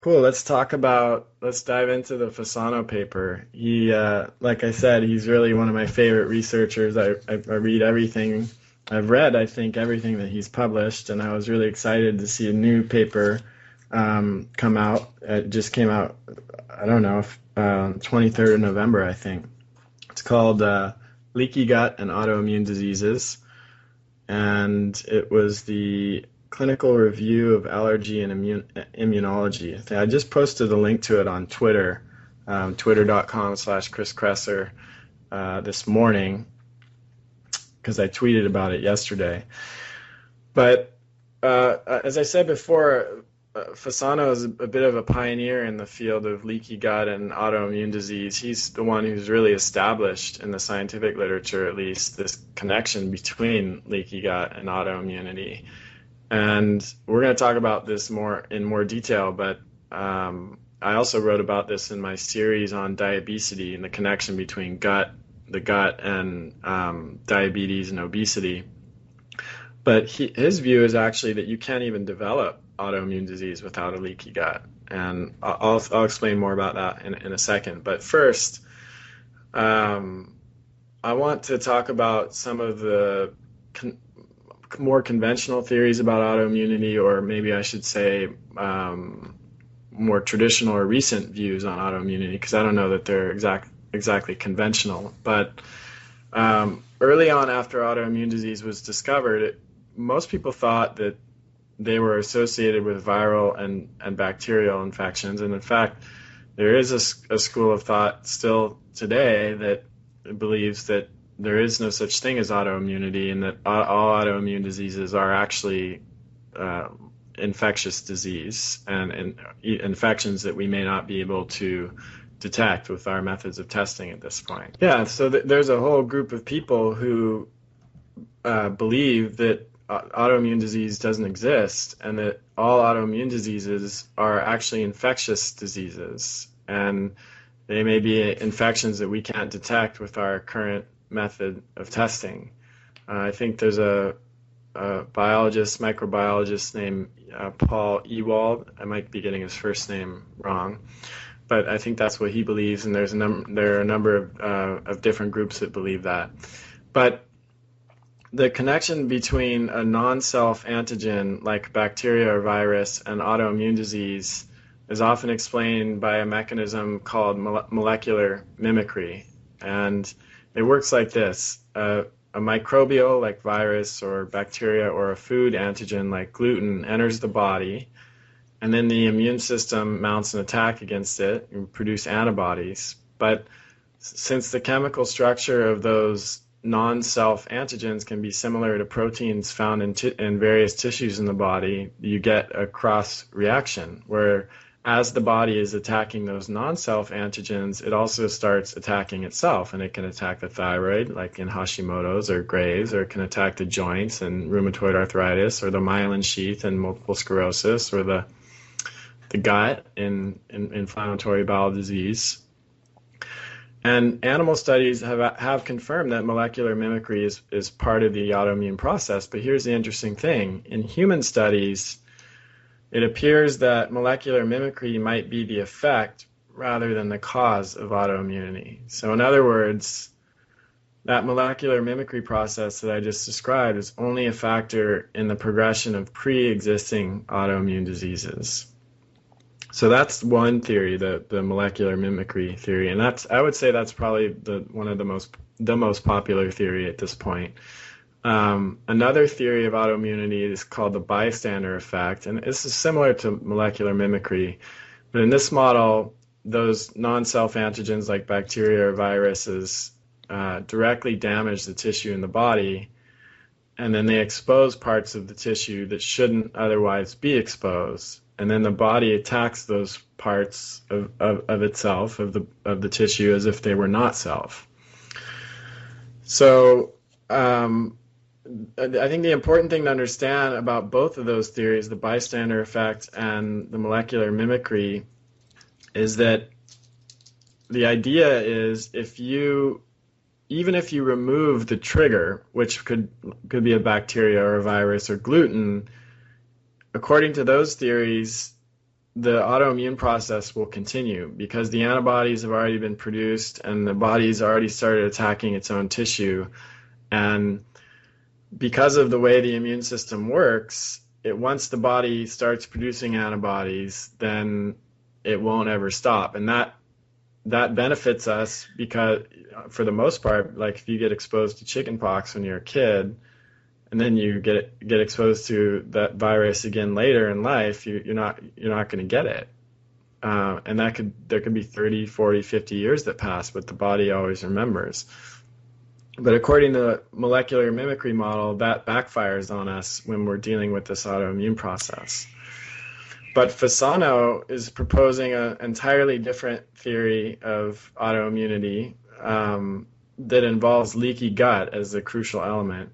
Cool. Let's dive into the Fasano paper. Like I said, he's really one of my favorite researchers. I read everything. I've read, I think, everything that he's published, and I was really excited to see a new paper come out. It just came out, I don't know, 23rd of November, I think. It's called Leaky Gut and Autoimmune Diseases, and it was the clinical review of allergy and immunology. I just posted a link to it on Twitter, twitter.com/Chris Kresser, this morning because I tweeted about it yesterday. But as I said before, Fasano is a bit of a pioneer in the field of leaky gut and autoimmune disease. He's the one who's really established, in the scientific literature at least, this connection between leaky gut and autoimmunity. And we're going to talk about this more detail, but I also wrote about this in my series on diabesity and the connection between the gut and diabetes and obesity. But his view is actually that you can't even develop autoimmune disease without a leaky gut. And I'll explain more about that in a second. But first, um, I want to talk about some of the more conventional theories about autoimmunity, or maybe I should say more traditional or recent views on autoimmunity, because I don't know that they're exactly conventional. But early on, after autoimmune disease was discovered, most people thought that they were associated with viral and bacterial infections. And in fact, there is a school of thought still today that believes that there is no such thing as autoimmunity, and that all autoimmune diseases are actually infectious disease and infections that we may not be able to detect with our methods of testing at this point. Yeah, so there's a whole group of people who believe that autoimmune disease doesn't exist, and that all autoimmune diseases are actually infectious diseases, and they may be infections that we can't detect with our current method of testing. I think there's a microbiologist named Paul Ewald. I might be getting his first name wrong, but I think that's what he believes, and there are a number of different groups that believe that. But the connection between a non-self antigen like bacteria or virus and autoimmune disease is often explained by a mechanism called molecular mimicry. And it works like this. A microbial like virus or bacteria, or a food antigen like gluten, enters the body, and then the immune system mounts an attack against it and produce antibodies. But since the chemical structure of those non-self antigens can be similar to proteins found in various tissues in the body, you get a cross reaction where, as the body is attacking those non-self antigens, it also starts attacking itself, and it can attack the thyroid, like in Hashimoto's or Graves', or it can attack the joints and rheumatoid arthritis, or the myelin sheath and multiple sclerosis, or the gut in inflammatory bowel disease. And animal studies have confirmed that molecular mimicry is part of the autoimmune process. But here's the interesting thing. In human studies, it appears that molecular mimicry might be the effect rather than the cause of autoimmunity. So in other words, that molecular mimicry process that I just described is only a factor in the progression of pre-existing autoimmune diseases. So that's one theory, the molecular mimicry theory, and I would say that's probably one of the most popular theory at this point. Another theory of autoimmunity is called the bystander effect, and this is similar to molecular mimicry, but in this model, those non-self antigens like bacteria or viruses directly damage the tissue in the body, and then they expose parts of the tissue that shouldn't otherwise be exposed. And then the body attacks those parts of itself, of the tissue, as if they were not self. So I think the important thing to understand about both of those theories, the bystander effect and the molecular mimicry, is that the idea is even if you remove the trigger, which could be a bacteria or a virus or gluten, according to those theories, the autoimmune process will continue because the antibodies have already been produced and the body's already started attacking its own tissue. And because of the way the immune system works, once the body starts producing antibodies, then it won't ever stop. And that benefits us because, for the most part, like if you get exposed to chickenpox when you're a kid, and then you get exposed to that virus again later in life, you're not going to get it. And there could be 30, 40, 50 years that pass, but the body always remembers. But according to the molecular mimicry model, that backfires on us when we're dealing with this autoimmune process. But Fasano is proposing an entirely different theory of autoimmunity that involves leaky gut as a crucial element.